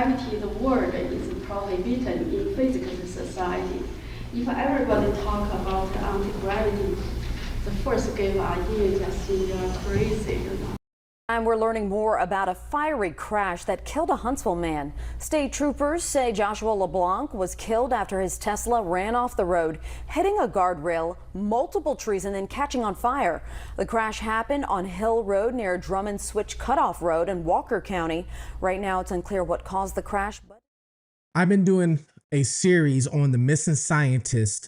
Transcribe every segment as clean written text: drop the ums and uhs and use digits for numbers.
anti-gravity, the word is prohibited in physics society. If everybody talk about anti-gravity, the first give idea just think you are crazy, you know. And we're learning more about a fiery crash that killed a Huntsville man. State troopers say Joshua LeBlanc was killed after his Tesla ran off the road, hitting a guardrail, multiple trees, and then catching on fire. The crash happened on Hill Road near Drummond Switch Cutoff Road in Walker County. Right now, it's unclear what caused the crash. I've been doing a series on the missing scientist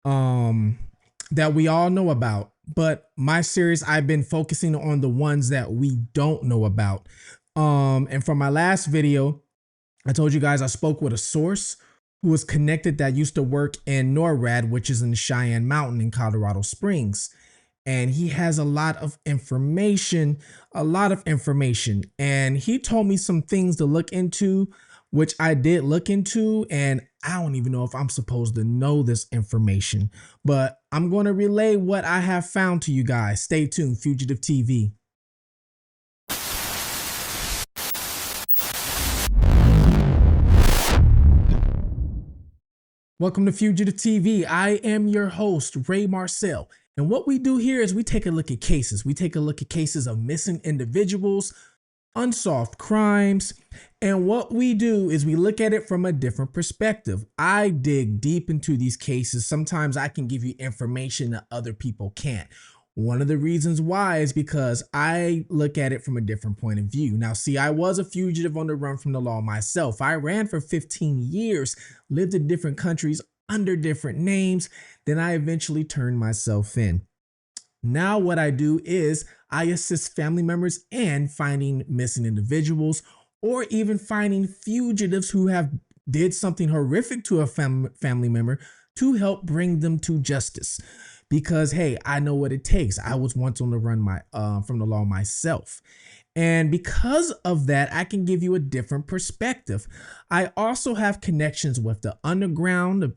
that we all know about. But my series, I've been focusing on the ones that we don't know about. And from my last video, I told you guys I spoke with a source who was connected that used to work in NORAD, which is in the Cheyenne Mountain in Colorado Springs. And he has a lot of information. And he told me some things to look into, which I did look into, and I don't even know if I'm supposed to know this information, but I'm going to relay what I have found to you guys. Stay tuned, Fugitive TV. Welcome to Fugitive TV. I am your host, Ray Marcel. And what we do here is we take a look at cases. We take a look at cases of missing individuals, unsolved crimes, and what we do is we look at it from a different perspective. I dig deep into these cases. Sometimes I can give you information that other people can't. One of the reasons why is because I look at it from a different point of view. Now, see, I was a fugitive on the run from the law myself. I ran for 15 years, lived in different countries under different names. Then I eventually turned myself in. Now what I do is I assist family members in finding missing individuals or even finding fugitives who have did something horrific to a family member to help bring them to justice. Because, hey, I know what it takes. I was once on the run from the law myself. And because of that, I can give you a different perspective. I also have connections with the underground,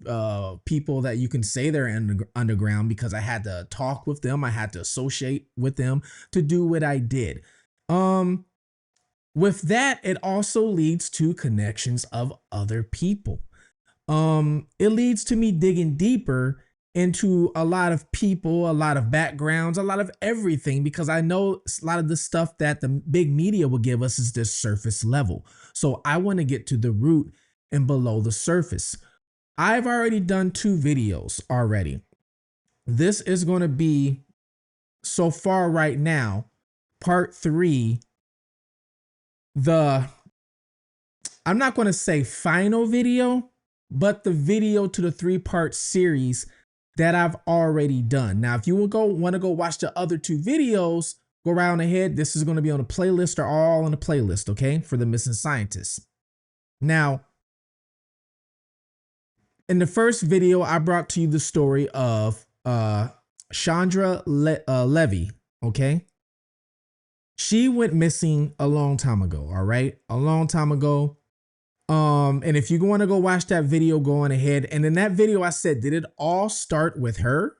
people that you can say they're in the underground, because I had to talk with them. I had to associate with them to do what I did. With that, it also leads to connections of other people. It leads to me digging deeper into a lot of people, a lot of backgrounds, a lot of everything, because I know a lot of the stuff that the big media will give us is this surface level. So I want to get to the root and below the surface. I've already done 2 videos already. This is going to be, so far right now, part 3. I'm not going to say final video, but the video to the 3-part series that I've already done. Now, if you want to go watch the other 2 videos, go around ahead. This is going to be on a playlist, or all on a playlist, okay, for the missing scientists. Now, in the first video, I brought to you the story of Chandra Levy, okay? She went missing a long time ago, all right? A long time ago. And if you want to go watch that video, go on ahead. And in that video, I said, did it all start with her?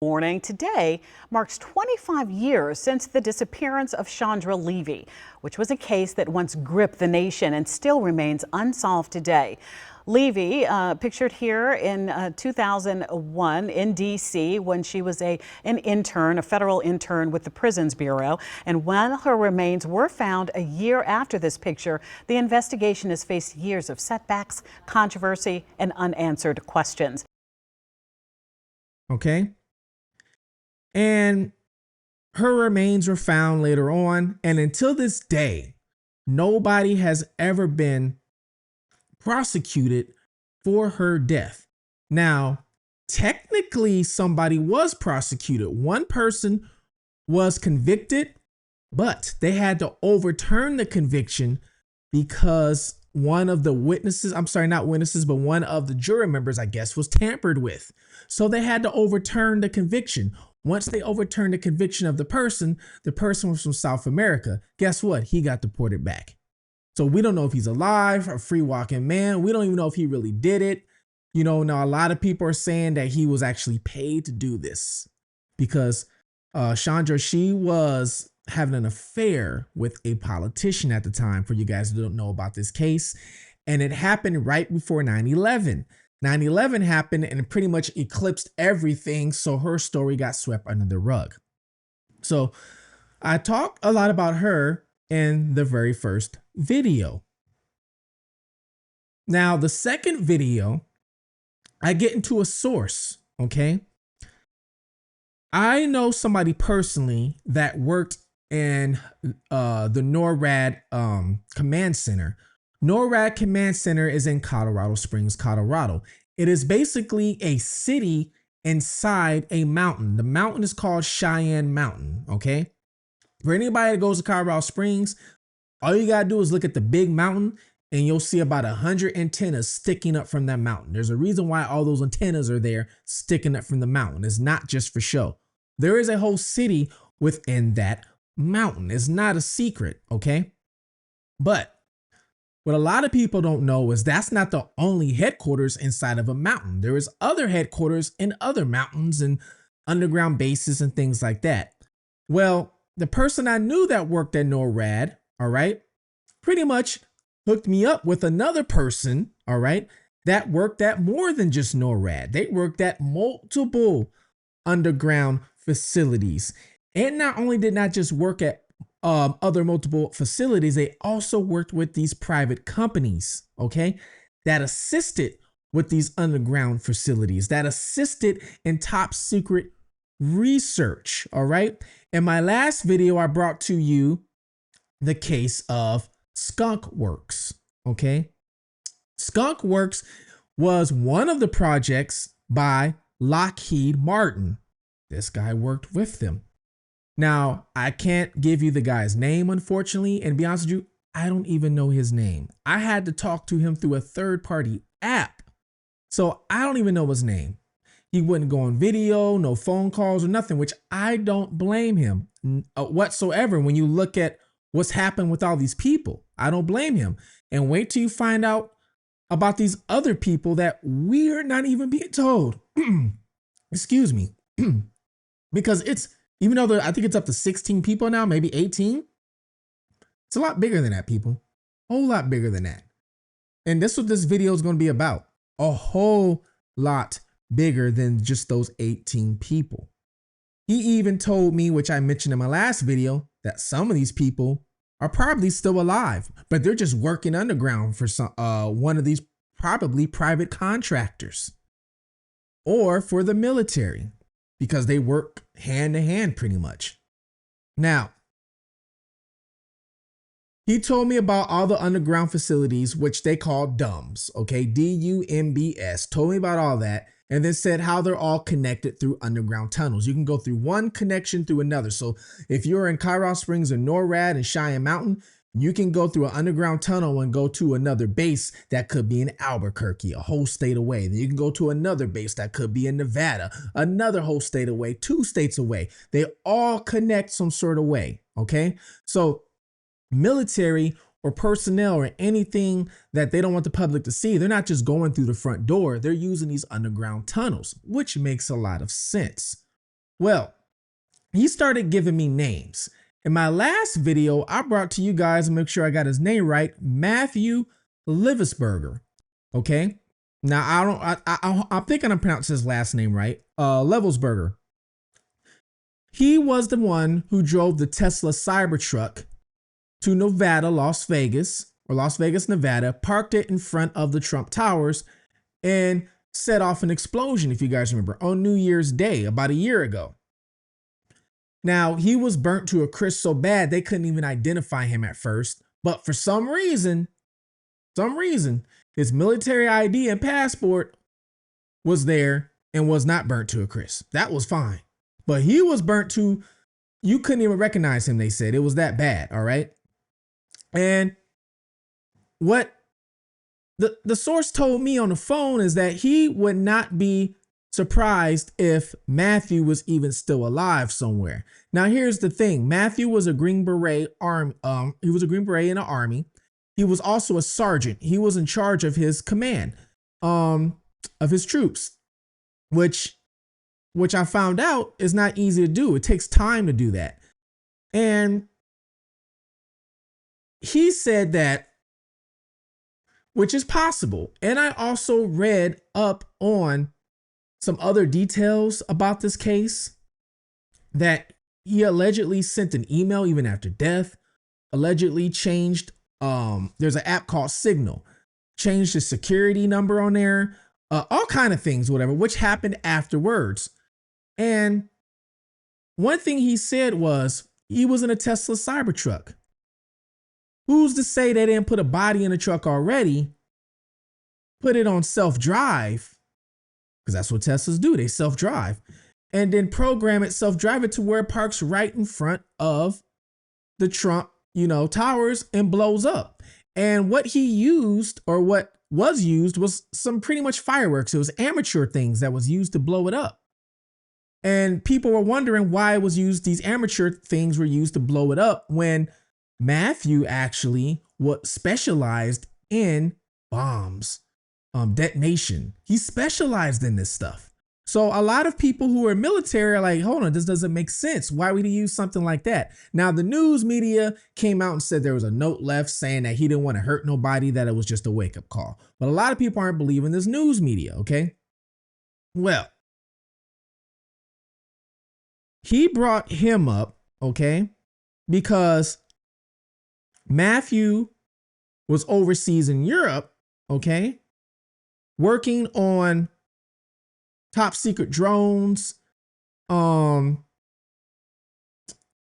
Morning today marks 25 years since the disappearance of Chandra Levy, which was a case that once gripped the nation and still remains unsolved today. Levy, pictured here in 2001 in D.C. when she was an intern, a federal intern with the Prisons Bureau. And when her remains were found a year after this picture, the investigation has faced years of setbacks, controversy, and unanswered questions. Okay. And her remains were found later on. And until this day, nobody has ever been prosecuted for her death. Now, technically, somebody was prosecuted. One person was convicted, but they had to overturn the conviction because one of the witnesses, I'm sorry, not witnesses, but one of the jury members, I guess, was tampered with. So they had to overturn the conviction. Once they overturned the conviction of the person was from South America. Guess what? He got deported back. So we don't know if he's alive, a free walking man. We don't even know if he really did it. You know, now a lot of people are saying that he was actually paid to do this because Chandra, she was having an affair with a politician at the time, for you guys who don't know about this case. And it happened right before 9/11. 9/11 happened and it pretty much eclipsed everything. So her story got swept under the rug. So I talked a lot about her in the very first video. Now, the second video, I get into a source, okay? I know somebody personally that worked in the NORAD command center. NORAD command center is in Colorado Springs, Colorado. It is basically a city inside a mountain. The mountain is called Cheyenne Mountain, okay? For anybody that goes to Colorado Springs, all you gotta do is look at the big mountain and you'll see about 100 antennas sticking up from that mountain. There's a reason why all those antennas are there sticking up from the mountain. It's not just for show. There is a whole city within that mountain. It's not a secret, okay? But what a lot of people don't know is that's not the only headquarters inside of a mountain. There is other headquarters in other mountains and underground bases and things like that. Well, the person I knew that worked at NORAD, all right, pretty much hooked me up with another person, all right, that worked at more than just NORAD. They worked at multiple underground facilities. And not only did not just work at other multiple facilities, they also worked with these private companies, okay, that assisted with these underground facilities, that assisted in top secret research, all right? In my last video, I brought to you the case of Skunk Works, okay? Skunk Works was one of the projects by Lockheed Martin. This guy worked with them. Now, I can't give you the guy's name, unfortunately, and to be honest with you, I don't even know his name. I had to talk to him through a third-party app, so I don't even know his name. He wouldn't go on video, no phone calls or nothing, which I don't blame him whatsoever. When you look at what's happened with all these people, I don't blame him. And wait till you find out about these other people that we're not even being told. Excuse me. Because it's, even though I think it's up to 16 people now, maybe 18. It's a lot bigger than that, people. A whole lot bigger than that. And that's what this video is going to be about. A whole lot bigger than just those 18 people. He even told me, which I mentioned in my last video, that some of these people are probably still alive, but they're just working underground for some one of these probably private contractors or for the military, because they work hand to hand pretty much. Now, he told me about all the underground facilities, which they call DUMBs, okay? DUMBS, told me about all that, and then said how they're all connected through underground tunnels. You can go through one connection through another. So if you're in Colorado Springs or NORAD and Cheyenne Mountain, you can go through an underground tunnel and go to another base that could be in Albuquerque, a whole state away. Then you can go to another base that could be in Nevada, another whole state away, 2 states away. They all connect some sort of way, okay? So military or personnel or anything that they don't want the public to see, they're not just going through the front door. They're using these underground tunnels, which makes a lot of sense. Well, he started giving me names. In my last video, I brought to you guys, and make sure I got his name right, Matthew Levisberger. Okay. Now I'm thinking I'm pronouncing his last name right. Levelsberger. He was the one who drove the Tesla Cybertruck to Nevada, Las Vegas, Nevada, parked it in front of the Trump Towers and set off an explosion, if you guys remember, on New Year's Day about a year ago. Now, he was burnt to a crisp so bad they couldn't even identify him at first, but for some reason, his military ID and passport was there and was not burnt to a crisp. That was fine. But he was burnt to, you couldn't even recognize him, they said. It was that bad, all right? And what the source told me on the phone is that he would not be surprised if Matthew was even still alive somewhere. Now, here's the thing. Matthew was a Green Beret army. He was a Green Beret in the Army. He was also a sergeant. He was in charge of his command, of his troops, which I found out is not easy to do. It takes time to do that. And he said that, which is possible. And I also read up on some other details about this case, that he allegedly sent an email even after death, allegedly changed, there's an app called Signal, changed the security number on there, all kind of things, whatever, which happened afterwards. And one thing he said was he was in a Tesla Cybertruck. Who's to say they didn't put a body in the truck already, put it on self-drive, because that's what Teslas do, they self-drive, and then program it, self-drive it to where it parks right in front of the Trump, towers and blows up. And what he used, or what was used, was some pretty much fireworks. It was amateur things that was used to blow it up. And people were wondering why it was used, these amateur things were used to blow it up, when Matthew actually specialized in bombs, detonation. He specialized in this stuff. So a lot of people who are military are like, hold on, this doesn't make sense. Why would he use something like that? Now, the news media came out and said there was a note left saying that he didn't want to hurt nobody, that it was just a wake-up call. But a lot of people aren't believing this news media, okay? Well, he brought him up, okay, because Matthew was overseas in Europe, okay, working on top secret drones, certain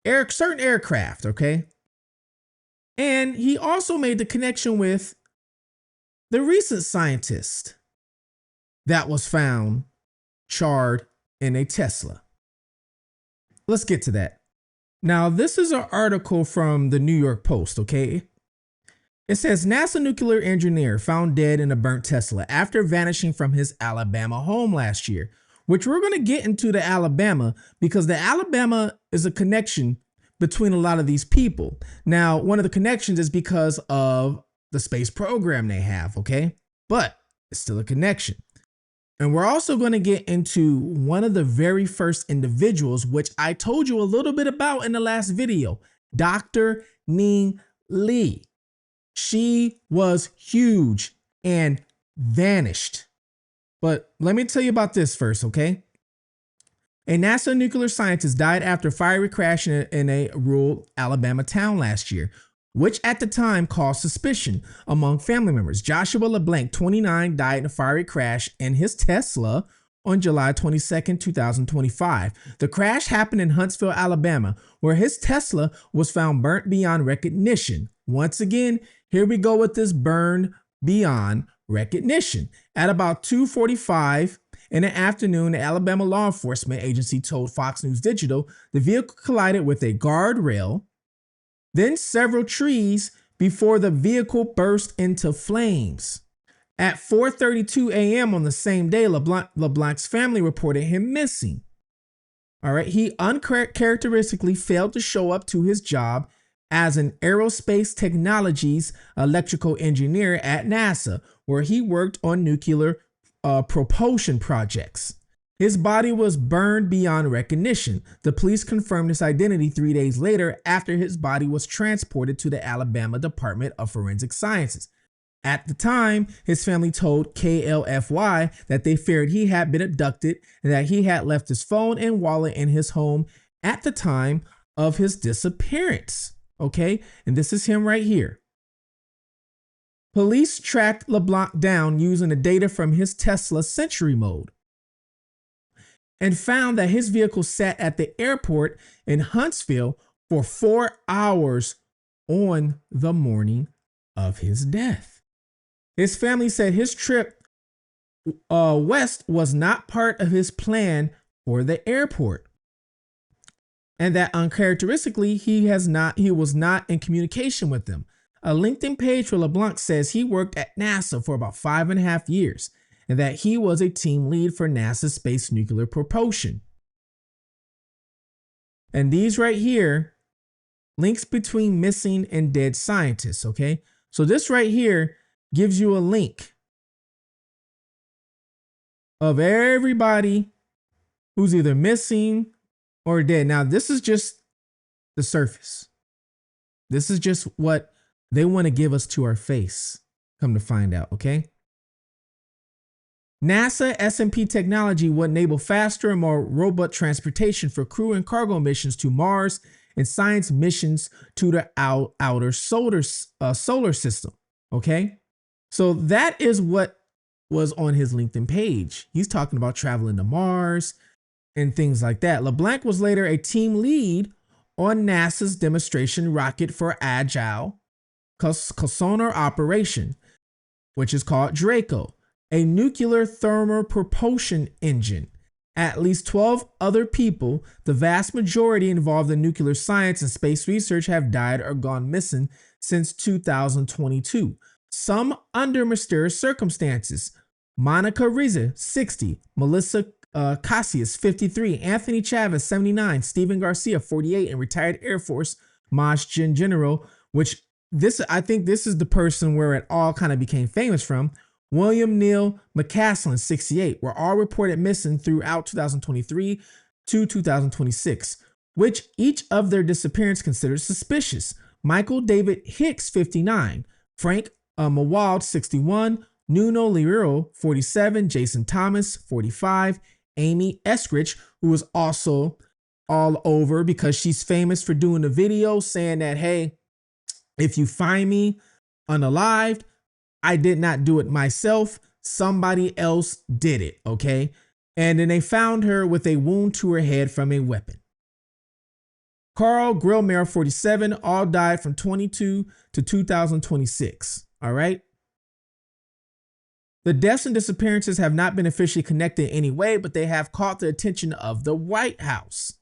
aircraft, okay? And he also made the connection with the recent scientist that was found charred in a Tesla. Let's get to that. Now, this is an article from the New York Post, okay? It says NASA nuclear engineer found dead in a burnt Tesla after vanishing from his Alabama home last year, which we're going to get into the Alabama, because the Alabama is a connection between a lot of these people. Now, one of the connections is because of the space program they have, okay? But it's still a connection. And we're also going to get into one of the very first individuals, which I told you a little bit about in the last video, Dr. Ning Li. She was huge and vanished. But let me tell you about this first, okay? A NASA nuclear scientist died after a fiery crash in a rural Alabama town last year, which at the time caused suspicion among family members. Joshua LeBlanc, 29, died in a fiery crash in his Tesla on July 22nd, 2025. The crash happened in Huntsville, Alabama, where his Tesla was found burnt beyond recognition. Once again, here we go with this burn beyond recognition. At about 2:45 in the afternoon, the Alabama law enforcement agency told Fox News Digital the vehicle collided with a guardrail, then several trees, before the vehicle burst into flames. At 4:32 a.m. on the same day, LeBlanc's family reported him missing. All right, he uncharacteristically failed to show up to his job as an aerospace technologies electrical engineer at NASA, where he worked on nuclear propulsion projects. His body was burned beyond recognition. The police confirmed his identity 3 days later after his body was transported to the Alabama Department of Forensic Sciences. At the time, his family told KLFY that they feared he had been abducted and that he had left his phone and wallet in his home at the time of his disappearance. Okay, and this is him right here. Police tracked LeBlanc down using the data from his Tesla Sentry Mode and found that his vehicle sat at the airport in Huntsville for 4 hours on the morning of his death. His family said his trip west was not part of his plan for the airport, and that uncharacteristically he was not in communication with them. A LinkedIn page for LeBlanc says he worked at NASA for about 5.5 years and that he was a team lead for NASA's space nuclear propulsion. And these right here, links between missing and dead scientists, okay? So this right here gives you a link of everybody who's either missing or dead. Now, this is just the surface. This is just what they want to give us to our face. Come to find out, okay? NASA S&P technology will enable faster and more robust transportation for crew and cargo missions to Mars and science missions to the outer solar system, okay? So that is what was on his LinkedIn page. He's talking about traveling to Mars and things like that. LeBlanc was later a team lead on NASA's demonstration rocket for Agile sonar operation, which is called Draco, a nuclear thermal propulsion engine. At least 12 other people, the vast majority involved in nuclear science and space research, have died or gone missing since 2022, some under mysterious circumstances. Monica Riza, 60, Melissa Casillas, 53, Anthony Chavez, 79, Stephen Garcia, 48, and retired Air Force Maj General, which I think this is the person where it all kind of became famous from. William Neal McCaslin, 68, were all reported missing throughout 2023 to 2026, which each of their disappearance considered suspicious. Michael David Hicks, 59, Frank Mawald, 61, Nuno Liro, 47, Jason Thomas, 45, Amy Eskridge, who was also all over because she's famous for doing a video saying that, hey, if you find me unalived, I did not do it myself. Somebody else did it, okay? And then they found her with a wound to her head from a weapon. Carl Grillmere, 47, all died from 22 to 2026, all right? The deaths and disappearances have not been officially connected in any way, but they have caught the attention of the White House.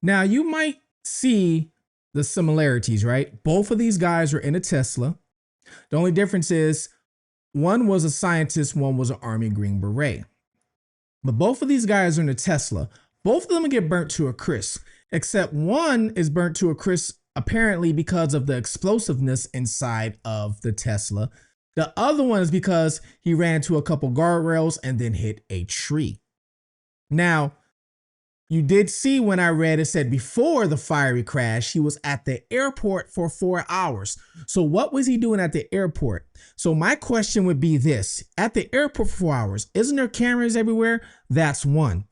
Now, you might see the similarities, right? Both of these guys were in a Tesla. The only difference is one was a scientist, one was an Army Green Beret. But both of these guys are in a Tesla. Both of them get burnt to a crisp, except one is burnt to a crisp apparently because of the explosiveness inside of the Tesla. The other one is because he ran into a couple guardrails and then hit a tree. Now, you did see when I read it said before the fiery crash, he was at the airport for 4 hours. So what was he doing at the airport? So my question would be this: at the airport for 4 hours, isn't there cameras everywhere? That's one.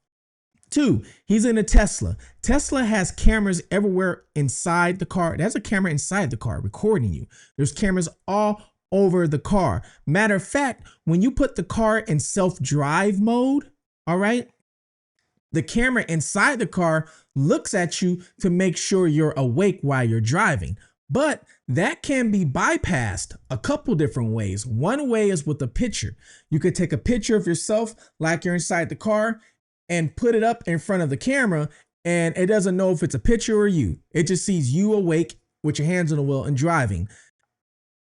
Two, he's in a Tesla. Tesla has cameras everywhere inside the car. There's a camera inside the car recording you. There's cameras all over the car. Matter of fact, when you put the car in self-drive mode, all right, the camera inside the car looks at you to make sure you're awake while you're driving. But that can be bypassed a couple different ways. One way is with a picture. You could take a picture of yourself like you're inside the car and put it up in front of the camera, and it doesn't know if it's a picture or you. It just sees you awake with your hands on the wheel and driving.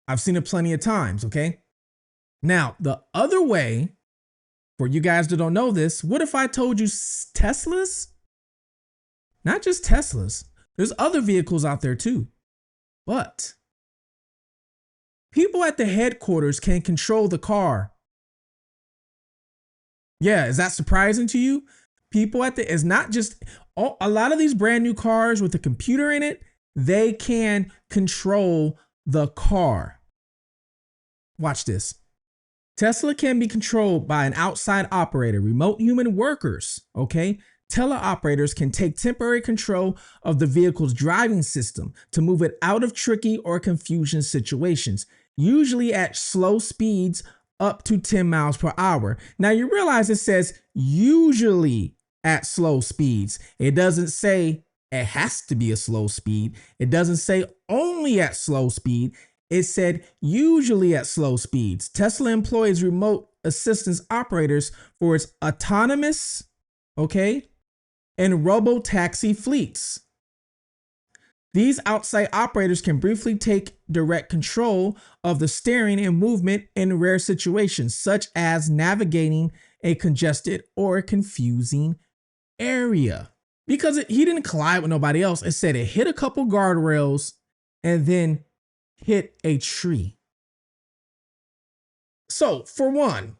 I've seen it plenty of times, okay? Now, the other way, for you guys that don't know this, what if I told you Teslas? Not just Teslas. There's other vehicles out there too. But people at the headquarters can control the car. Yeah, is that surprising to you? People at the, it's not just, a lot of these brand new cars with a computer in it, they can control the car. Watch this. Tesla can be controlled by an outside operator, remote human workers, okay? Teleoperators can take temporary control of the vehicle's driving system to move it out of tricky or confusion situations, usually at slow speeds up to 10 miles per hour. Now you realize it says usually at slow speeds. It doesn't say it has to be a slow speed. It doesn't say only at slow speed. It said usually at slow speeds. Tesla employs remote assistance operators for its autonomous, okay, and robo-taxi fleets. These outside operators can briefly take direct control of the steering and movement in rare situations, such as navigating a congested or confusing area. Because he didn't collide with nobody else. It said it hit a couple guardrails and then hit a tree. So for one,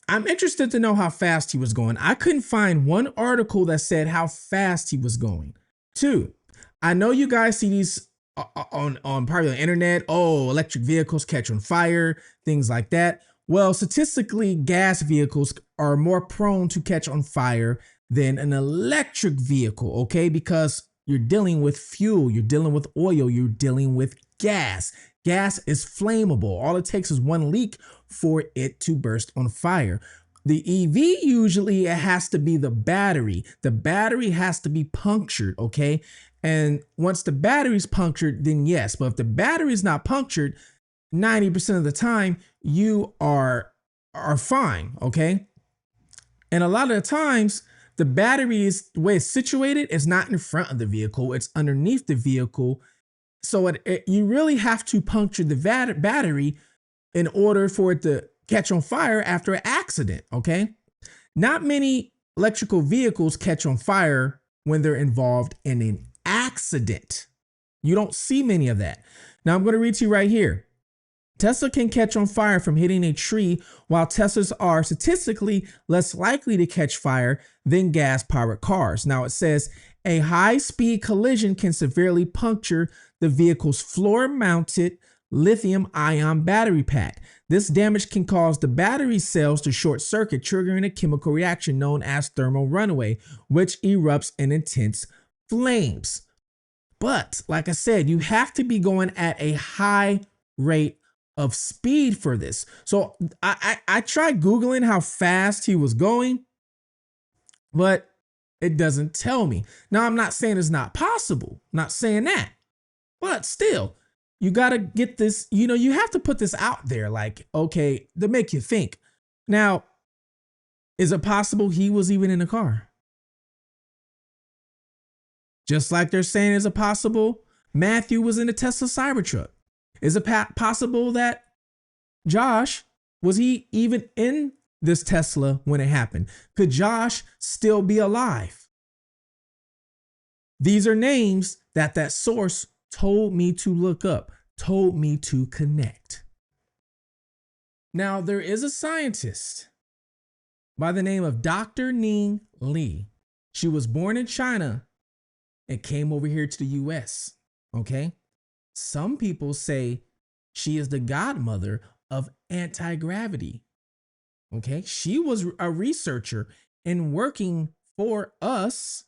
I'm interested to know how fast he was going. I couldn't find one article that said how fast he was going. Two, I know you guys see these on probably the internet. Oh, electric vehicles catch on fire, things like that. Well, statistically, gas vehicles are more prone to catch on fire than an electric vehicle, okay? Because you're dealing with fuel, you're dealing with oil, you're dealing with gas. Gas is flammable. All it takes is one leak for it to burst on fire. The EV usually it has to be the battery. The battery has to be punctured, okay? And once the battery's punctured, then yes. But if the battery's not punctured, 90% of the time you are fine, okay? And a lot of the times the battery is the way it's situated is not in front of the vehicle, it's underneath the vehicle. So you really have to puncture the battery in order for it to catch on fire after an accident, okay? Not many electrical vehicles catch on fire when they're involved in an accident. You don't see many of that. Now I'm going to read to you right here. Tesla can catch on fire from hitting a tree, while Teslas are statistically less likely to catch fire than gas-powered cars. Now it says a high-speed collision can severely puncture the vehicle's floor-mounted lithium-ion battery pack. This damage can cause the battery cells to short circuit, triggering a chemical reaction known as thermal runaway, which erupts in intense flames. But like I said, you have to be going at a high rate of speed for this. So I tried Googling how fast he was going, but it doesn't tell me. Now, I'm not saying it's not possible. I'm not saying that, but still, you got to get this, you have to put this out there like, okay, to make you think. Now, is it possible he was even in the car? Just like they're saying, is it possible Matthew was in a Tesla Cybertruck? Is it possible that Josh, was he even in this Tesla when it happened? Could Josh still be alive? These are names that source told me to look up, told me to connect. Now, there is a scientist by the name of Dr. Ning Li. She was born in China and came over here to the US, okay? Some people say she is the godmother of anti-gravity, okay? She was a researcher and working for us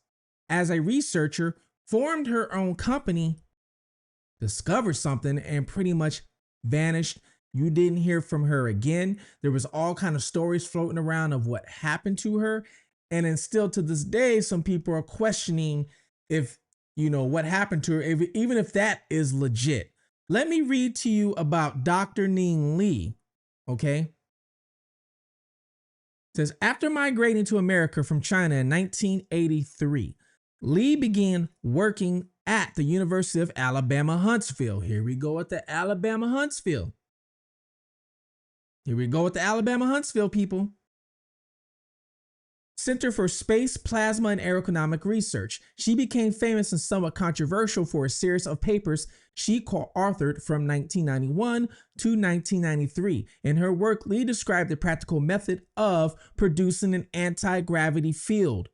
as a researcher, formed her own company, discovered something, and pretty much vanished. You didn't hear from her again. There was all kind of stories floating around of what happened to her. And then still to this day, some people are questioning if, what happened to her, even if that is legit. Let me read to you about Dr. Ning Li, okay? It says, after migrating to America from China in 1983, Li began working at the University of Alabama, Huntsville. Here we go at the Alabama, Huntsville. Here we go with the Alabama, Huntsville, people. Center for Space, Plasma, and Aeroeconomic Research. She became famous and somewhat controversial for a series of papers she co-authored from 1991 to 1993. In her work, Lee described the practical method of producing an anti-gravity field,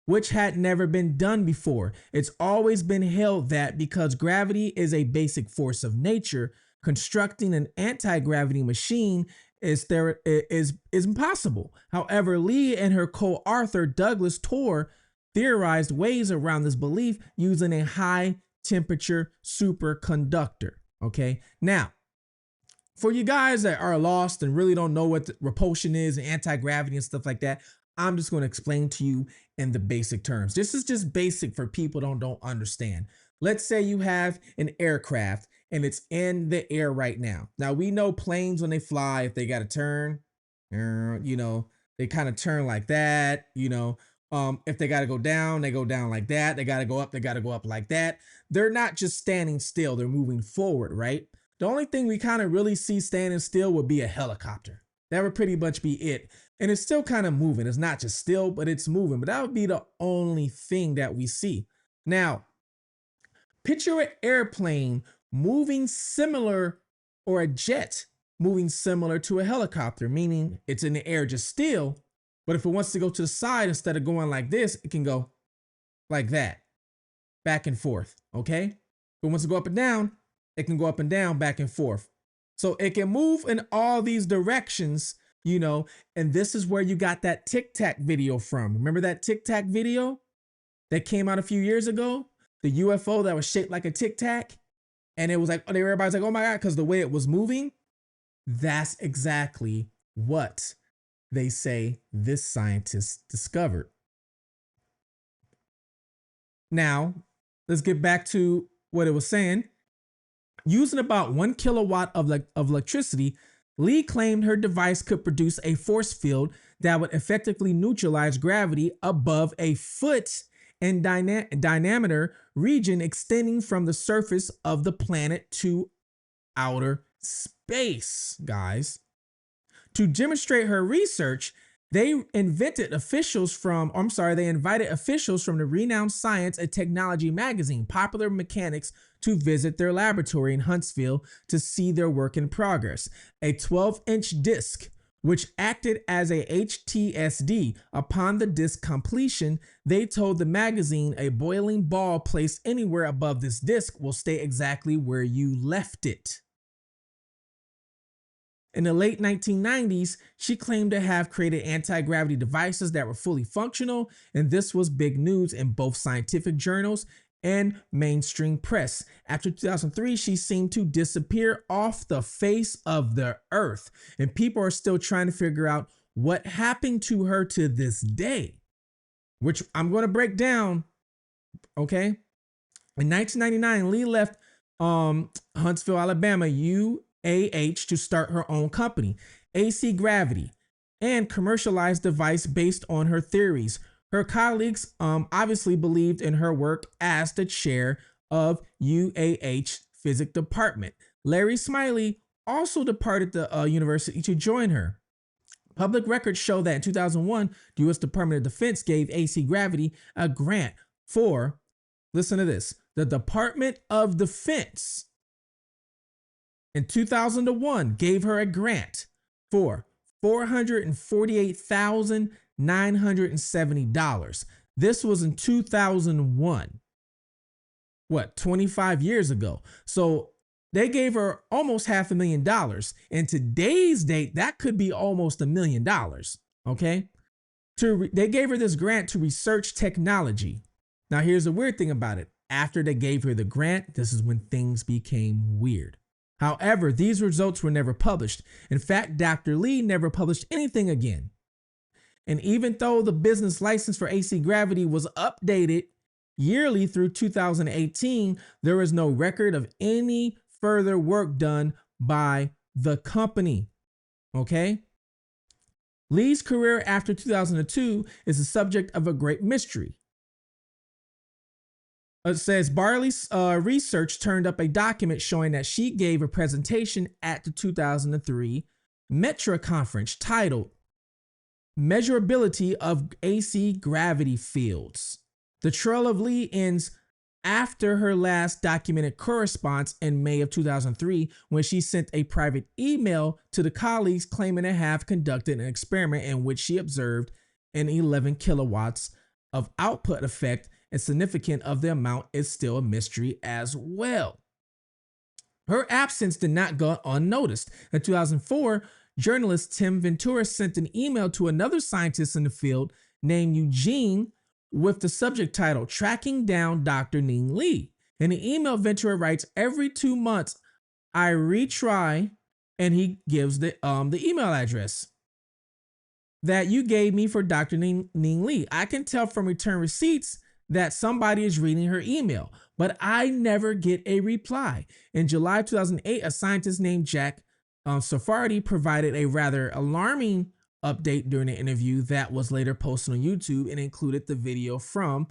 which had never been done before. It's always been held that because gravity is a basic force of nature, constructing an anti-gravity machine is impossible. However, Lee and her co-author Douglas Torr theorized ways around this belief using a high temperature superconductor. Okay, now for you guys that are lost and really don't know what repulsion is and anti-gravity and stuff like that, I'm just going to explain to you in the basic terms. This is just basic for people who don't understand. Let's say you have an aircraft and it's in the air right now. Now, we know planes, when they fly, if they got to turn, they kind of turn like that, if they got to go down, they go down like that. They got to go up like that. They're not just standing still. They're moving forward, right? The only thing we kind of really see standing still would be a helicopter. That would pretty much be it. And it's still kind of moving. It's not just still, but it's moving. But that would be the only thing that we see. Now, picture an airplane moving similar, or a jet moving similar to a helicopter, meaning it's in the air just still, but if it wants to go to the side, instead of going like this, it can go like that. back and forth, okay? If it wants to go up and down, it can go up and down, back and forth. So it can move in all these directions, you know, and this is where you got that Tic Tac video from. Remember that Tic Tac video that came out a few years ago? The UFO that was shaped like a Tic Tac? And it was like, everybody's like, oh my God, because the way it was moving. That's exactly what they say this scientist discovered. Now, let's get back to what it was saying. Using about 1 kilowatt of electricity, Lee claimed her device could produce a force field that would effectively neutralize gravity above a foot in diameter region extending from the surface of the planet to outer space, guys. To demonstrate her research, they invited officials from the renowned science and technology magazine, Popular Mechanics, to visit their laboratory in Huntsville to see their work in progress. A 12-inch disc, which acted as a HTSD. Upon the disc completion, they told the magazine a boiling ball placed anywhere above this disc will stay exactly where you left it. In the late 1990s, she claimed to have created anti-gravity devices that were fully functional, and this was big news in both scientific journals and mainstream press. After 2003, she seemed to disappear off the face of the earth, and people are still trying to figure out what happened to her to this day, which I'm going to break down, okay? In 1999, Lee left Huntsville, Alabama, to start her own company, AC Gravity, and commercialized device based on her theories. Her colleagues obviously believed in her work as the chair of UAH physics department. Larry Smiley also departed the university to join her. Public records show that in 2001, the U.S. Department of Defense gave AC Gravity a grant for, listen to this, the Department of Defense in 2001 gave her a grant for $448,970. This was in 2001. What, 25 years ago? So they gave her almost $500,000. In today's date, that could be almost $1 million. Okay? They gave her this grant to research technology. Now, here's the weird thing about it. After they gave her the grant, this is when things became weird. However, these results were never published. In fact, Dr. Lee never published anything again. And even though the business license for AC Gravity was updated yearly through 2018, there is no record of any further work done by the company. Okay? Lee's career after 2002 is the subject of a great mystery. It says Barley's research turned up a document showing that she gave a presentation at the 2003 Metra conference titled Measurability of AC Gravity Fields. The trail of Lee ends after her last documented correspondence in May of 2003, when she sent a private email to the colleagues claiming to have conducted an experiment in which she observed an 11 kilowatts of output effect, and significant of the amount is still a mystery as well. Her absence did not go unnoticed. In 2004, journalist Tim Ventura sent an email to another scientist in the field named Eugene with the subject title, Tracking Down Dr. Ning Li. In the email, Ventura writes, every 2 months, I retry, and he gives the email address that you gave me for Dr. Ning Li. I can tell from return receipts that somebody is reading her email, but I never get a reply. In July 2008, a scientist named Jack Safardi provided a rather alarming update during an interview that was later posted on YouTube and included the video from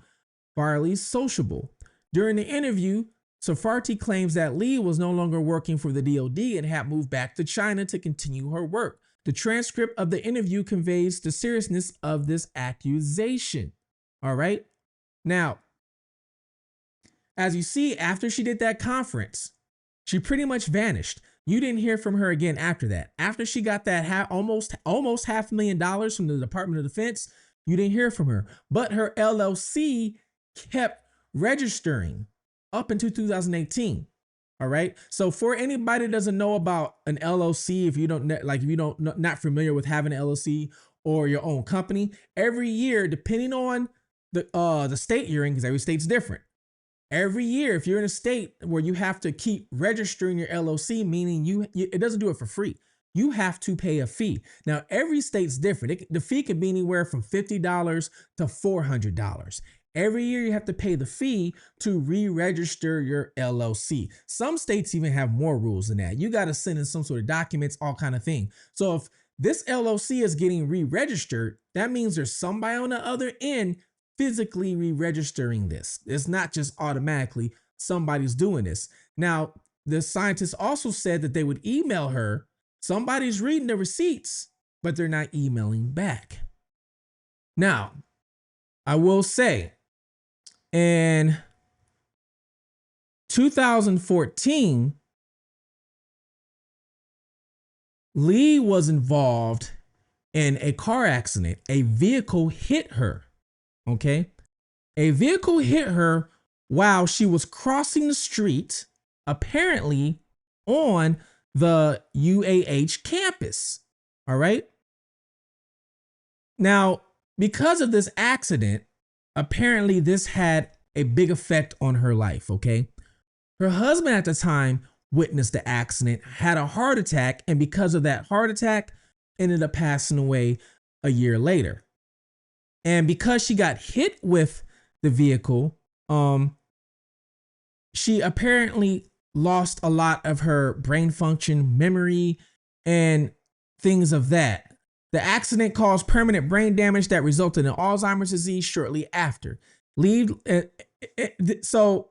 Barley's Sociable. During the interview, Safardi claims that Lee was no longer working for the DoD and had moved back to China to continue her work. The transcript of the interview conveys the seriousness of this accusation. All right. Now, as you see, after she did that conference, she pretty much vanished. You didn't hear from her again after that. After she got that almost $500,000 from the Department of Defense, you didn't hear from her. But her LLC kept registering up until 2018. All right. So for anybody that doesn't know about an LLC, if you don't not familiar with having an LLC or your own company, every year, depending on the state you're in, because every state's different. Every year, if you're in a state where you have to keep registering your LLC, meaning it doesn't do it for free. You have to pay a fee. Now, every state's different. The fee could be anywhere from $50 to $400. Every year you have to pay the fee to re-register your LLC. Some states even have more rules than that. You got to send in some sort of documents, all kind of thing. So if this LLC is getting re-registered, that means there's somebody on the other end physically re-registering this. It's not just automatically somebody's doing this. Now, the scientists also said that they would email her. Somebody's reading the receipts, but they're not emailing back. Now, I will say, in 2014, Lee was involved in a car accident. A vehicle hit her. Okay. A vehicle hit her while she was crossing the street, apparently on the UAH campus. All right. Now, because of this accident, apparently this had a big effect on her life. Okay. Her husband at the time witnessed the accident, had a heart attack, and because of that heart attack, ended up passing away a year later. And because she got hit with the vehicle, she apparently lost a lot of her brain function, memory, and things of that. The accident caused permanent brain damage that resulted in Alzheimer's disease shortly after. So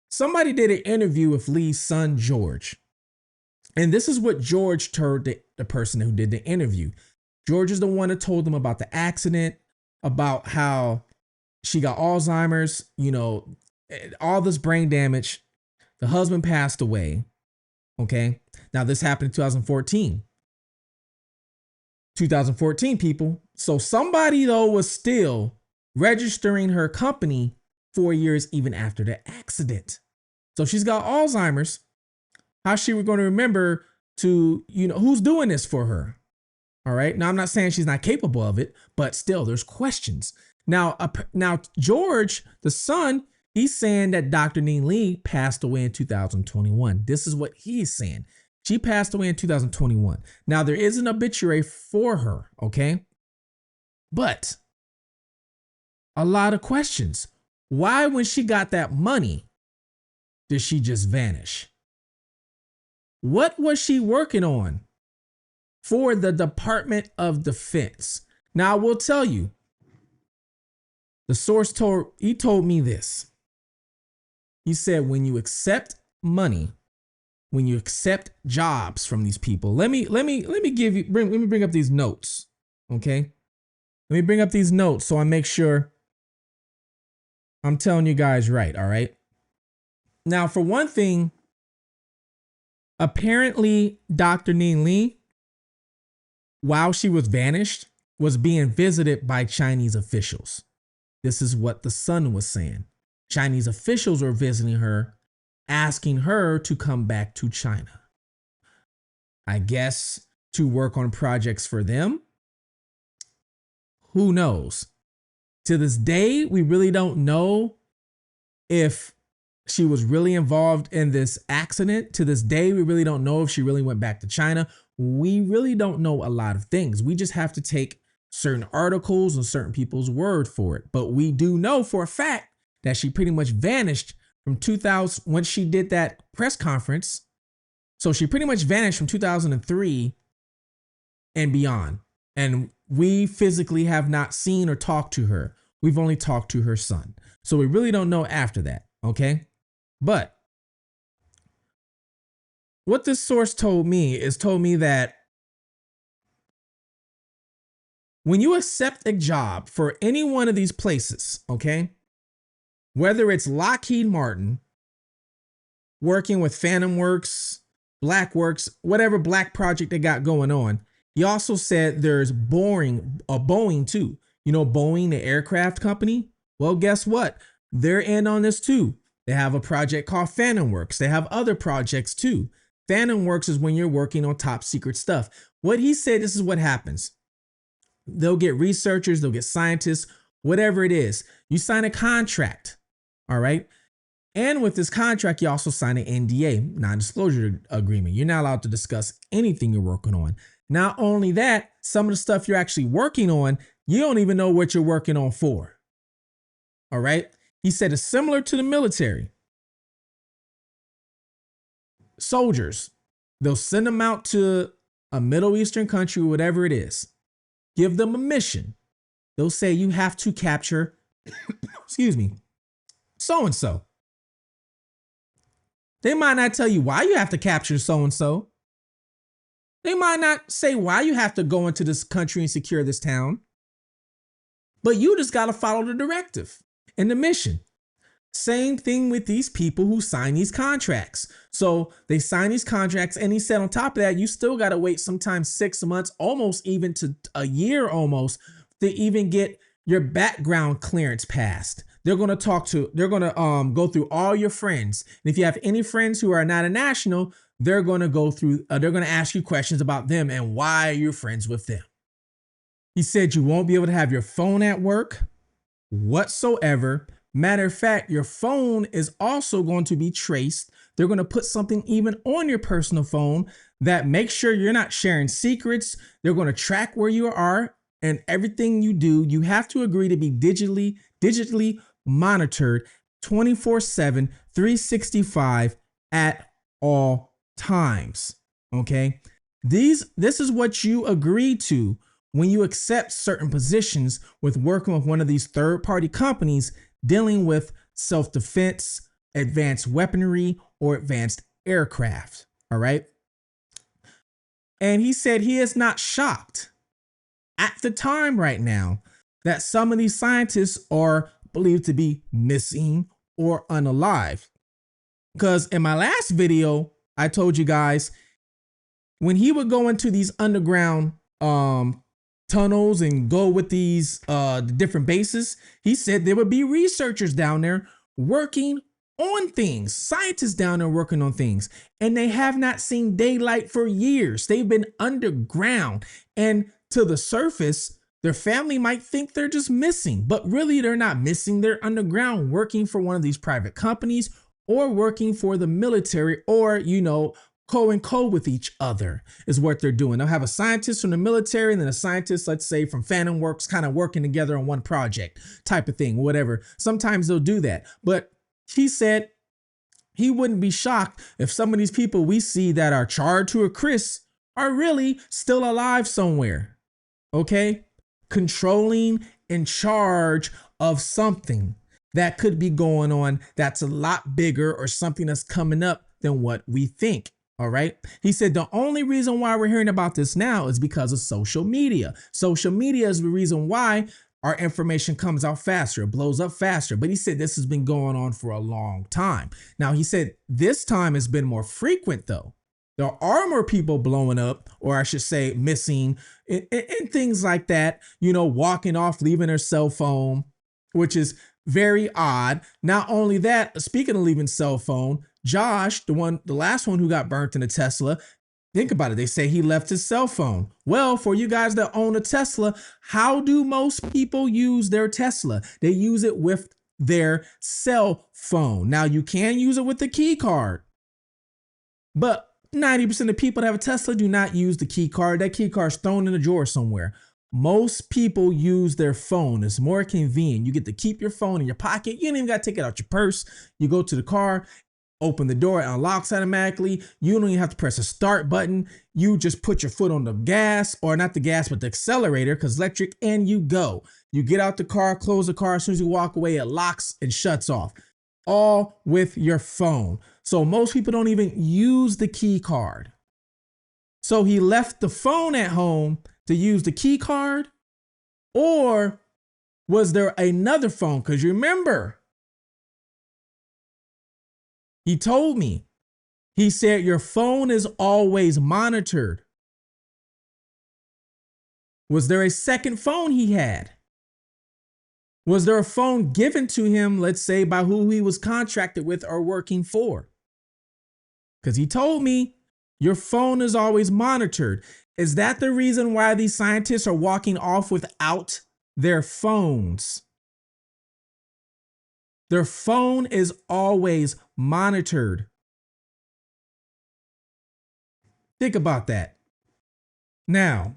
somebody did an interview with Lee's son, George. And this is what George told the person who did the interview. George is the one that told them about the accident, about how she got Alzheimer's, all this brain damage. The husband passed away. Okay. Now this happened in 2014. 2014, people. So somebody, though, was still registering her company 4 years even after the accident. So she's got Alzheimer's. How's she going to remember to, who's doing this for her? All right. Now, I'm not saying she's not capable of it, but still there's questions. Now, George, the son, he's saying that Dr. Ning Li passed away in 2021. This is what he's saying. She passed away in 2021. Now, there is an obituary for her. Okay. But a lot of questions. Why, when she got that money, did she just vanish? What was she working on for the Department of Defense? Now, I will tell you, the source told me this. He said, when you accept money, when you accept jobs from these people, let me bring up these notes. Okay. Let me bring up these notes so I make sure I'm telling you guys right. All right. Now, for one thing, apparently Dr. Ning Li, while she was vanished, was being visited by Chinese officials. This is what the Sun was saying. Chinese officials were visiting her, asking her to come back to China. I guess to work on projects for them. Who knows? To this day, we really don't know if she was really involved in this accident. To this day, we really don't know if she really went back to China. We really don't know a lot of things. We just have to take certain articles and certain people's word for it. But we do know for a fact that she pretty much vanished from 2000 when she did that press conference. So she pretty much vanished from 2003 and beyond. And we physically have not seen or talked to her. We've only talked to her son. So we really don't know after that. Okay. But what this source told me that when you accept a job for any one of these places, okay, whether it's Lockheed Martin, working with Phantom Works, Black Works, whatever black project they got going on. He also said there's Boeing too. Boeing, the aircraft company. Well, guess what? They're in on this too. They have a project called Phantom Works. They have other projects too. Phantom Works is when you're working on top secret stuff. What he said, this is what happens. They'll get researchers, they'll get scientists, whatever it is. You sign a contract, all right? And with this contract, you also sign an NDA, non-disclosure agreement. You're not allowed to discuss anything you're working on. Not only that, some of the stuff you're actually working on, you don't even know what you're working on for. All right? He said it's similar to the military. Soldiers, they'll send them out to a Middle Eastern country, whatever it is. Give them a mission. They'll say you have to capture, excuse me, so-and-so. They might not tell you why you have to capture so-and-so. They might not say why you have to go into this country and secure this town. But you just got to follow the directive and the mission. Same thing with these people who sign these contracts. So they sign these contracts, and he said on top of that, you still got to wait sometimes 6 months, almost even to a year almost, to even get your background clearance passed. They're going to go through all your friends. And if you have any friends who are not a national, they're going to go through, they're going to ask you questions about them and why you're friends with them. He said you won't be able to have your phone at work whatsoever. Matter of fact, your phone is also going to be traced. They're going to put something even on your personal phone that makes sure you're not sharing secrets. They're going to track where you are and everything you do. You have to agree to be digitally monitored 24/7, 365 at all times. Okay. This is what you agree to when you accept certain positions with working with one of these third-party companies dealing with self-defense, advanced weaponry, or advanced aircraft. All right. And he said he is not shocked at the time right now that some of these scientists are believed to be missing or unalive. Because in my last video, I told you guys, when he would go into these underground tunnels and go with these different bases, he said there would be researchers down there working on things, scientists down there working on things, and they have not seen daylight for years. They've been underground, and to the surface, their family might think they're just missing, but really they're not missing. They're underground working for one of these private companies or working for the military, or, you know, co with each other is what they're doing. They'll have a scientist from the military and then a scientist, let's say from Phantom Works, kind of working together on one project type of thing, whatever. Sometimes they'll do that. But he said he wouldn't be shocked if some of these people we see that are charred to a crisp are really still alive somewhere. Okay? Controlling, in charge of something that could be going on that's a lot bigger or something that's coming up than what we think. All right. He said the only reason why we're hearing about this now is because of social media. Social media is the reason why our information comes out faster, it blows up faster. But he said this has been going on for a long time. Now, he said this time has been more frequent, though. There are more people blowing up, or I should say missing, and things like that, you know, walking off, leaving their cell phone, which is very odd. Not only that, speaking of leaving cell phone, Josh, the last one who got burnt in a Tesla, think about it. They say he left his cell phone. Well, for you guys that own a Tesla, how do most people use their Tesla? They use it with their cell phone. Now, you can use it with the key card, but 90% of people that have a Tesla do not use the key card. That key card is thrown in a drawer somewhere. Most people use their phone. It's more convenient. You get to keep your phone in your pocket. You don't even got to take it out your purse. You go to the car, open the door, it unlocks automatically. You don't even have to press a start button. You just put your foot on the gas, or not the gas, but the accelerator, because electric, and you go. You get out the car, close the car. As soon as you walk away, it locks and shuts off. All with your phone. So most people don't even use the key card. So he left the phone at home to use the key card, or was there another phone? Because remember, he told me, he said your phone is always monitored. Was there a second phone he had? Was there a phone given to him, let's say, by who he was contracted with or working for? Because he told me your phone is always monitored. Is that the reason why these scientists are walking off without their phones? Their phone is always monitored. Think about that. Now,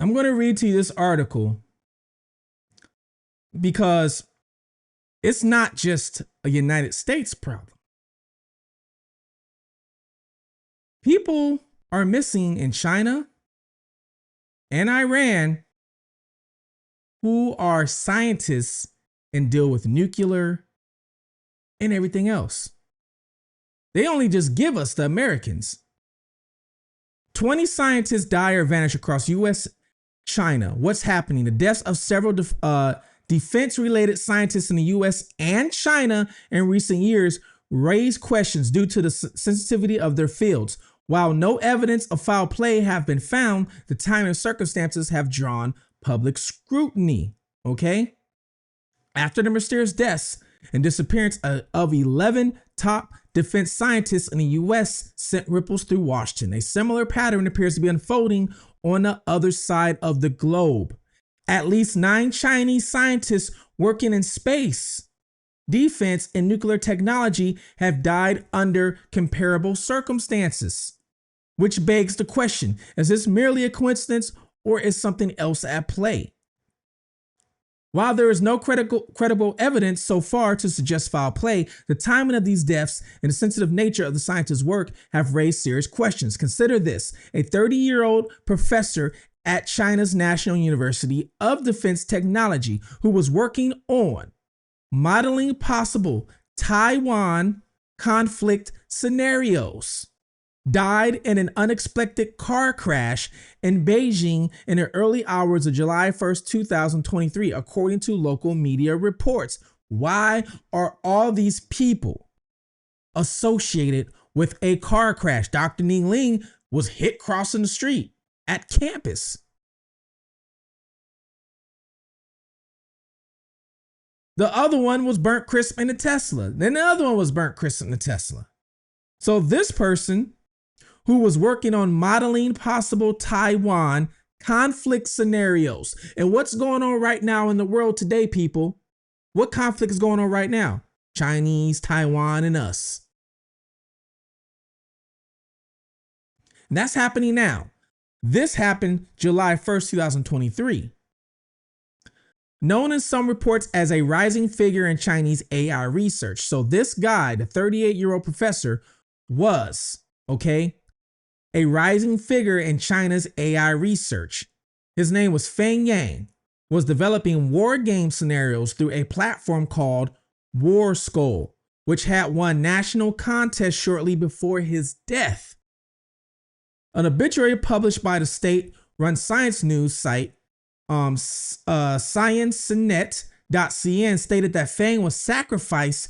I'm going to read to you this article because it's not just a United States problem. People are missing in China and Iran who are scientists and deal with nuclear and everything else. They only just give us the Americans. 20 scientists die or vanish across U.S., China. What's happening? The deaths of several defense-related scientists in the U.S. and China in recent years raise questions due to the sensitivity of their fields. While no evidence of foul play have been found, the time and circumstances have drawn public scrutiny. Okay? After the mysterious deaths and disappearance of 11 top defense scientists in the U.S. sent ripples through Washington, a similar pattern appears to be unfolding on the other side of the globe. At least 9 Chinese scientists working in space, defense, and nuclear technology have died under comparable circumstances. Which begs the question, is this merely a coincidence or is something else at play? While there is no credible evidence so far to suggest foul play, the timing of these deaths and the sensitive nature of the scientists' work have raised serious questions. Consider this: a 30-year-old professor at China's National University of Defense Technology who was working on modeling possible Taiwan conflict scenarios died in an unexpected car crash in Beijing in the early hours of July 1st, 2023, according to local media reports. Why are all these people associated with a car crash? Dr. Ning Li was hit crossing the street at campus. The other one was burnt crisp in a Tesla. Then the other one was burnt crisp in a Tesla. So this person who was working on modeling possible Taiwan conflict scenarios. And what's going on right now in the world today, people? What conflict is going on right now? Chinese, Taiwan, and us. And that's happening now. This happened July 1st, 2023. Known in some reports as a rising figure in Chinese AI research. So this guy, the 38-year-old professor, was, okay, a rising figure in China's AI research. His name was Feng Yang, was developing war game scenarios through a platform called War Skull, which had won national contest shortly before his death. An obituary published by the state-run science news site ScienceNet.cn stated that Feng was sacrificed,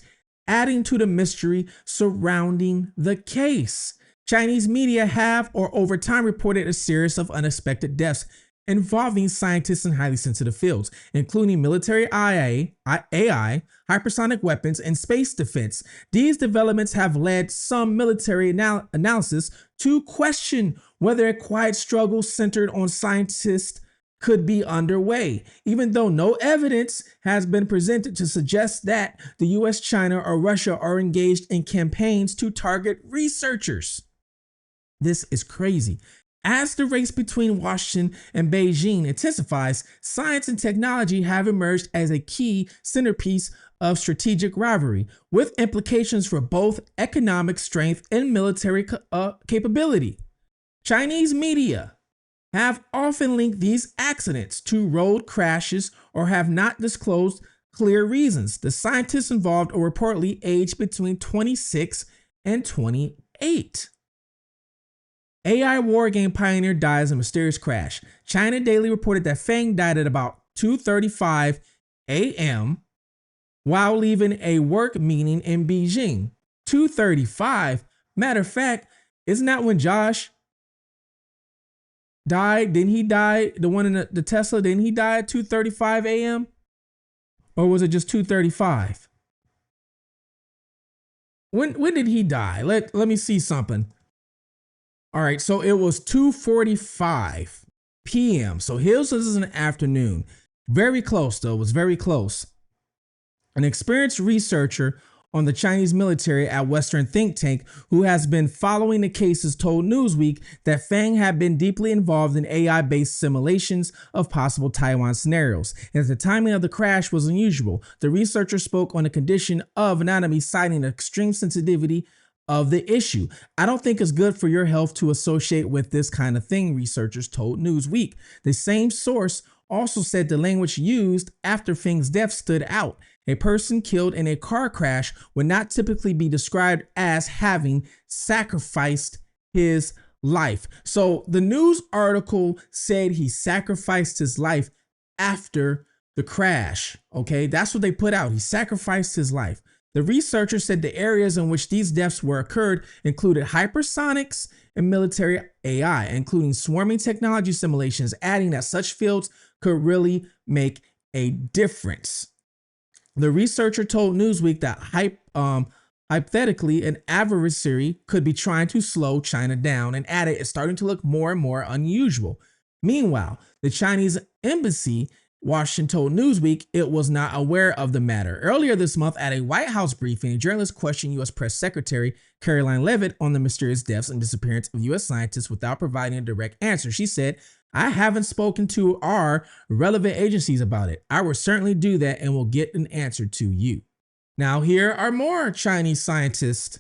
adding to the mystery surrounding the case. Chinese media have, or over time, reported a series of unexpected deaths involving scientists in highly sensitive fields, including military AI, hypersonic weapons, and space defense. These developments have led some military analysis to question whether a quiet struggle centered on scientists could be underway, even though no evidence has been presented to suggest that the US, China, or Russia are engaged in campaigns to target researchers. This is crazy. As the race between Washington and Beijing intensifies, science and technology have emerged as a key centerpiece of strategic rivalry, with implications for both economic strength and military capability. Chinese media have often linked these accidents to road crashes or have not disclosed clear reasons. The scientists involved are reportedly aged between 26 and 28. AI war game pioneer dies in mysterious crash. China Daily reported that Feng died at about 2:35 a.m. while leaving a work meeting in Beijing. 2:35. Matter of fact, isn't that when Josh died? Didn't he die? The one in the Tesla, didn't he die at 2:35 a.m.? Or was it just 2:35? When did he die? Let me see something. All right, so it was 2:45 p.m. So his is an afternoon. Very close though, it was very close. An experienced researcher on the Chinese military at Western think tank who has been following the cases told Newsweek that Fang had been deeply involved in AI-based simulations of possible Taiwan scenarios, and that the timing of the crash was unusual. The researcher spoke on the condition of anatomy, citing extreme sensitivity of the issue. I don't think it's good for your health to associate with this kind of thing, researchers told Newsweek. The same source also said the language used after Feng's death stood out. A person killed in a car crash would not typically be described as having sacrificed his life. So the news article said he sacrificed his life after the crash. Okay, that's what they put out. He sacrificed his life. The researcher said the areas in which these deaths were occurred included hypersonics and military AI, including swarming technology simulations, adding that such fields could really make a difference. The researcher told Newsweek that hypothetically an adversary could be trying to slow China down, and added it's starting to look more and more unusual. Meanwhile, the Chinese embassy Washington told Newsweek it was not aware of the matter. Earlier this month at a White House briefing, a journalist questioned U.S. Press Secretary Caroline Leavitt on the mysterious deaths and disappearance of U.S. scientists without providing a direct answer. She said, "I haven't spoken to our relevant agencies about it. I will certainly do that and will get an answer to you." Now, here are more Chinese scientists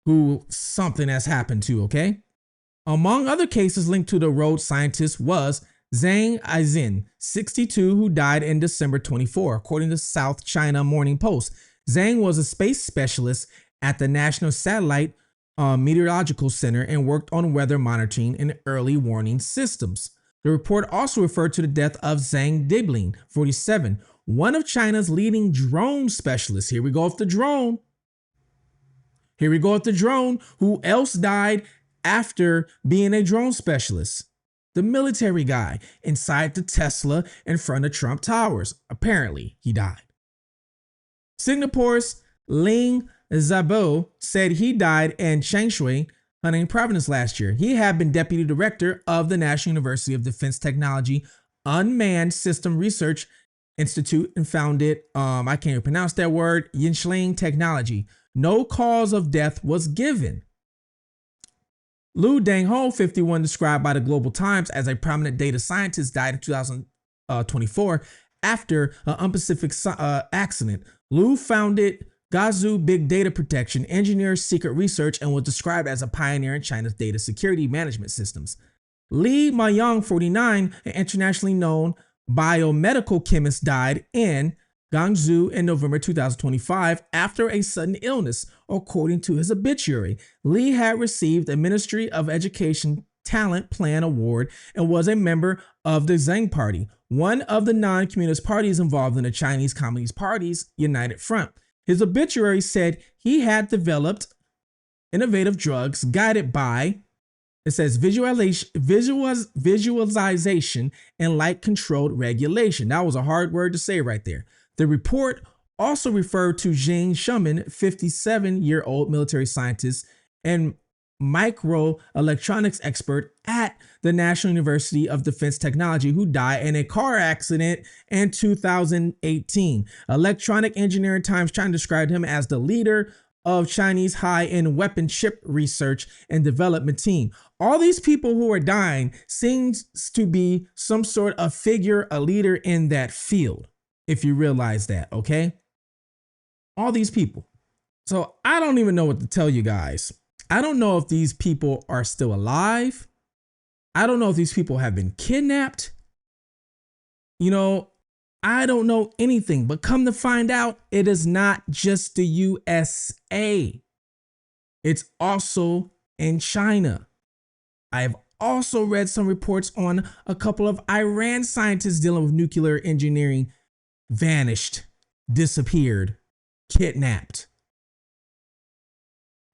who something has happened to, okay? Among other cases linked to the Rhodes scientist was Zhang Aizin, 62, who died in December 24, according to South China Morning Post. Zhang was a space specialist at the National Satellite Meteorological Center and worked on weather monitoring and early warning systems. The report also referred to the death of Zhang Dibling, 47, one of China's leading drone specialists. Here we go with the drone. Who else died after being a drone specialist? The military guy inside the Tesla in front of Trump Towers. Apparently, he died. Singapore's Ling Zabo said he died in Changshui, Hainan province last year. He had been deputy director of the National University of Defense Technology Unmanned System Research Institute and founded, I can't even pronounce that word, Yinsheng Technology. No cause of death was given. Lu Dengho, 51, described by the Global Times as a prominent data scientist, died in 2024 after an unspecific accident. Lu founded Gazu Big Data Protection, engineers secret research, and was described as a pioneer in China's data security management systems. Li Mayang, 49, an internationally known biomedical chemist, died in Guangzhou in November 2025 after a sudden illness, according to his obituary. Li had received a Ministry of Education Talent Plan Award and was a member of the Zheng Party, one of the non-communist parties involved in the Chinese Communist Party's United Front. His obituary said he had developed innovative drugs guided by, it says, visualization and light-controlled regulation. That was a hard word to say right there. The report also referred to Zhang Shuman, 57-year-old military scientist and microelectronics expert at the National University of Defense Technology, who died in a car accident in 2018. Electronic Engineering Times China described him as the leader of Chinese high-end weapon chip research and development team. All these people who are dying seems to be some sort of figure, a leader in that field, if you realize that, okay? All these people. So I don't even know what to tell you guys. I don't know if these people are still alive. I don't know if these people have been kidnapped. You know, I don't know anything, but come to find out, it is not just the USA. It's also in China. I have also read some reports on a couple of Iran scientists dealing with nuclear engineering vanished, disappeared, kidnapped.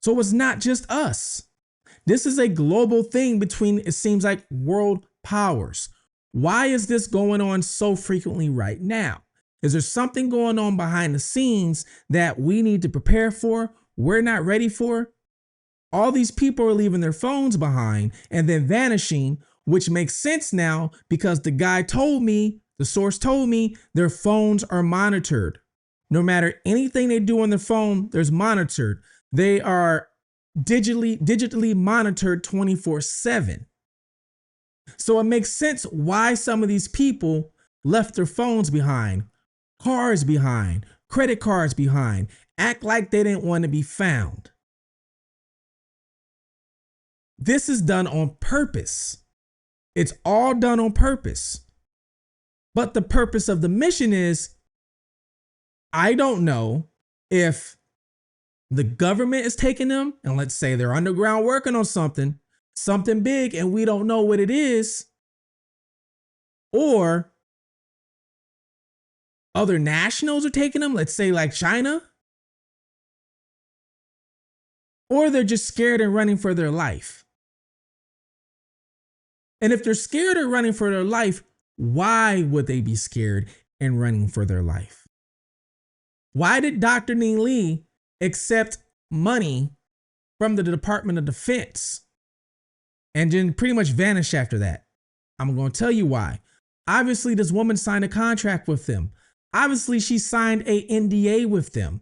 So it's not just us. This is a global thing between, it seems like, world powers. Why is this going on so frequently right now? Is there something going on behind the scenes that we need to prepare for? We're not ready for? All these people are leaving their phones behind and then vanishing, which makes sense now because the guy told me, the source told me, their phones are monitored. No matter anything they do on their phone, there's monitored. They are digitally monitored 24/7. So it makes sense why some of these people left their phones behind, cars behind, credit cards behind, act like they didn't want to be found. This is done on purpose. It's all done on purpose. But the purpose of the mission is, I don't know if the government is taking them, and let's say they're underground working on something big, and we don't know what it is, or other nationals are taking them, let's say like China, or they're just scared and running for their life. And if they're scared or running for their life, why would they be scared and running for their life? Why did Dr. Ning Li accept money from the Department of Defense and then pretty much vanish after that? I'm going to tell you why. Obviously, this woman signed a contract with them. Obviously, she signed a NDA with them.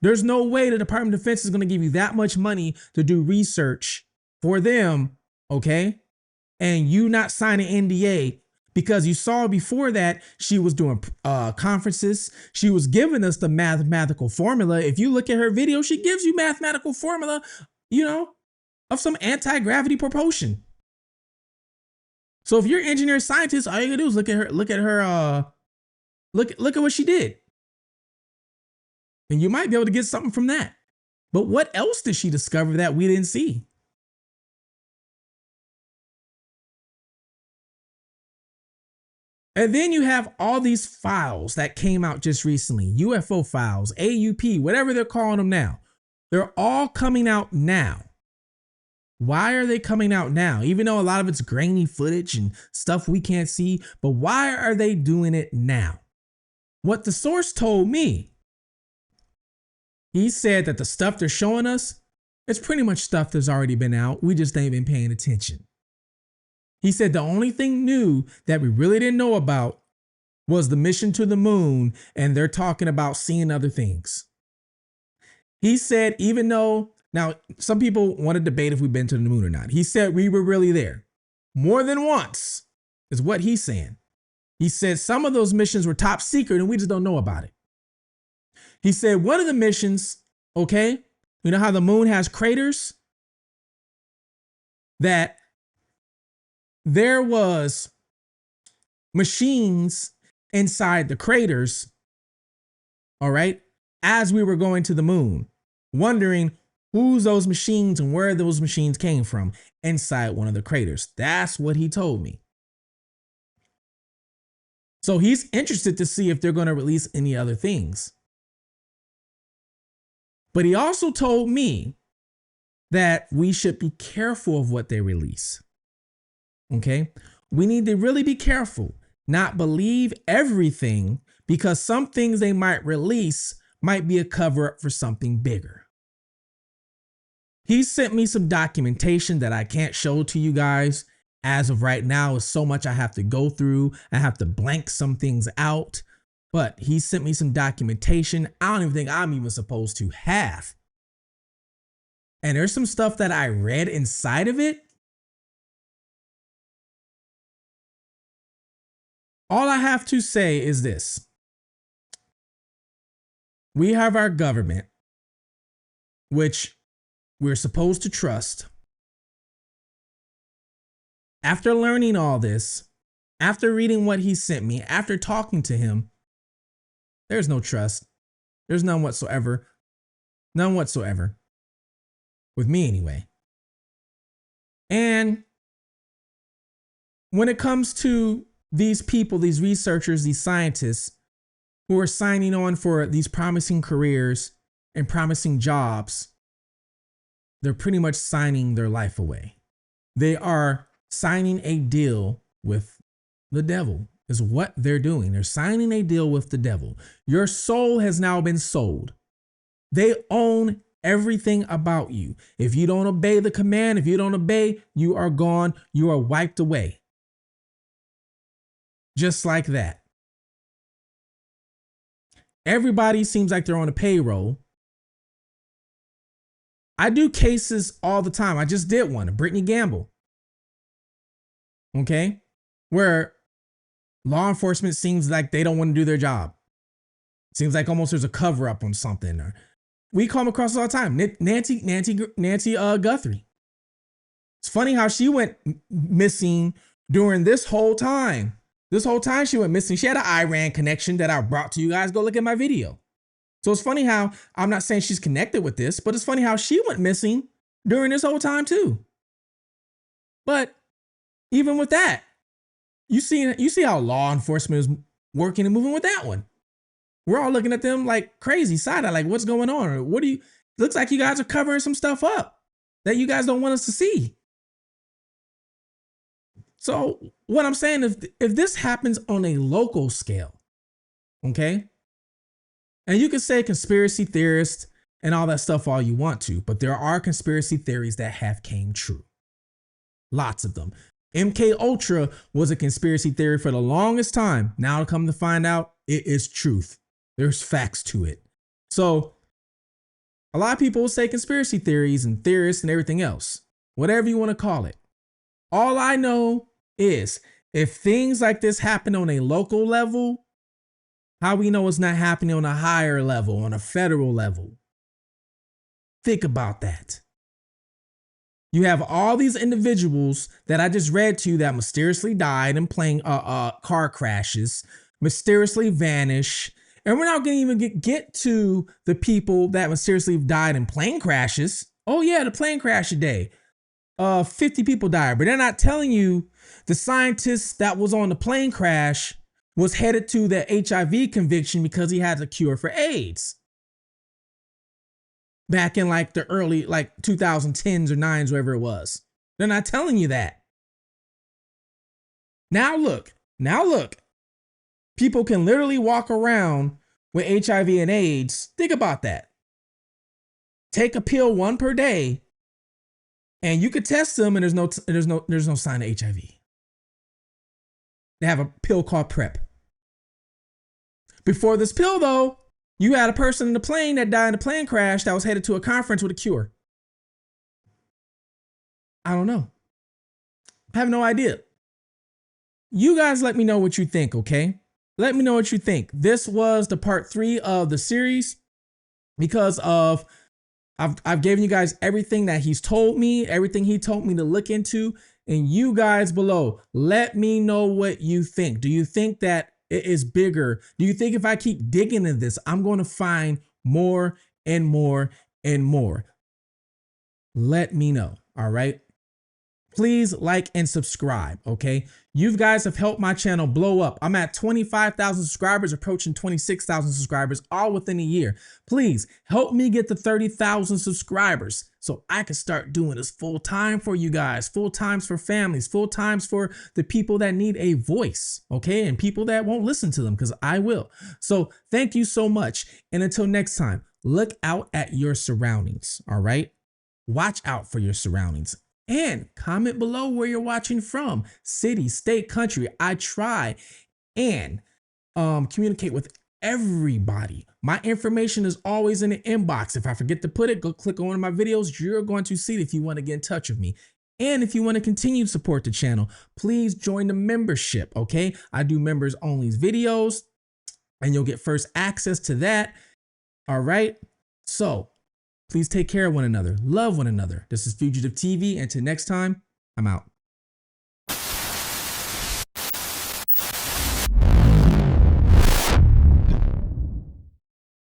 There's no way the Department of Defense is going to give you that much money to do research for them, okay? And you not sign an NDA because you saw before that she was doing conferences. She was giving us the mathematical formula. If you look at her video, she gives you mathematical formula, of some anti-gravity propulsion. So if you're engineer scientist, all you gotta do is look at what she did. And you might be able to get something from that. But what else did she discover that we didn't see? And then you have all these files that came out just recently, UFO files, AUP, whatever they're calling them now. They're all coming out now. Why are they coming out now? Even though a lot of it's grainy footage and stuff we can't see, but why are they doing it now? What the source told me, he said that the stuff they're showing us, it's pretty much stuff that's already been out. We just ain't been paying attention. He said the only thing new that we really didn't know about was the mission to the moon, and they're talking about seeing other things. He said, even though, now some people want to debate if we've been to the moon or not. He said we were really there more than once, is what he's saying. He said some of those missions were top secret and we just don't know about it. He said one of the missions, okay, you know how the moon has craters? That there was machines inside the craters, all right, as we were going to the moon, wondering who's those machines and where those machines came from inside one of the craters. That's what he told me. So he's interested to see if they're going to release any other things. But he also told me that we should be careful of what they release. Okay, we need to really be careful, not believe everything, because some things they might release might be a cover up for something bigger. He sent me some documentation that I can't show to you guys as of right now. It's so much I have to go through. I have to blank some things out, but he sent me some documentation I don't even think I'm even supposed to have. And there's some stuff that I read inside of it. All I have to say is this. We have our government, which we're supposed to trust. After learning all this, after reading what he sent me, after talking to him, there's no trust. There's none whatsoever. None whatsoever. With me anyway. And when it comes to these people, these researchers, these scientists who are signing on for these promising careers and promising jobs, they're pretty much signing their life away. They are signing a deal with the devil, is what they're doing. They're signing a deal with the devil. Your soul has now been sold. They own everything about you. If you don't obey the command, if you don't obey, you are gone. You are wiped away. Just like that. Everybody seems like they're on a payroll. I do cases all the time. I just did one, Brittany Gamble. Okay? Where law enforcement seems like they don't want to do their job. Seems like almost there's a cover up on something. Or we come across all the time. Nancy Guthrie. It's funny how she went missing during this whole time. This whole time she went missing. She had an Iran connection that I brought to you guys. Go look at my video. So it's funny how, I'm not saying she's connected with this, but it's funny how she went missing during this whole time too. But even with that, you see how law enforcement is working and moving with that one. We're all looking at them like crazy side-eye, like what's going on? Or what do you, looks like you guys are covering some stuff up that you guys don't want us to see. So what I'm saying, if this happens on a local scale, okay? And you can say conspiracy theorist and all that stuff all you want to, but there are conspiracy theories that have came true. Lots of them. MK Ultra was a conspiracy theory for the longest time. Now come to find out, it is truth. There's facts to it. So a lot of people will say conspiracy theories and theorists and everything else, whatever you want to call it. All I know is if things like this happen on a local level, how we know it's not happening on a higher level, on a federal level? Think about that. You have all these individuals that I just read to you that mysteriously died in plane car crashes, mysteriously vanish, and we're not going to even get to the people that mysteriously died in plane crashes. Oh yeah, the plane crash today. 50 people died, but they're not telling you the scientist that was on the plane crash was headed to the HIV conviction because he had a cure for AIDS. Back in like the early, like 2010s or 9s, whatever it was. They're not telling you that. Now look, people can literally walk around with HIV and AIDS. Think about that. Take a pill 1 per day and you could test them and there's no sign of HIV. They have a pill called PrEP. Before this pill though, you had a person in the plane that died in a plane crash that was headed to a conference with a cure. I don't know. I have no idea. You guys let me know what you think, okay? Let me know what you think. This was the part 3 of the series because of I've given you guys everything that he's told me, everything he told me to look into, and you guys below, let me know what you think. Do you think that it is bigger? Do you think if I keep digging into this, I'm going to find more and more and more? Let me know, all right? Please like and subscribe, okay? You guys have helped my channel blow up. I'm at 25,000 subscribers, approaching 26,000 subscribers, all within a year. Please help me get to 30,000 subscribers so I can start doing this full time for you guys, full times for families, full times for the people that need a voice, okay? And people that won't listen to them, because I will. So thank you so much. And until next time, look out at your surroundings, all right? Watch out for your surroundings. And comment below where you're watching from. City, state, country. I try and communicate with everybody. My information is always in the inbox. If I forget to put it, go click on one of my videos. You're going to see it if you want to get in touch with me. And if you want to continue to support the channel, please join the membership, okay? I do members only videos and you'll get first access to that. All right? So please take care of one another. Love one another. This is Fugitive TV. And until next time, I'm out.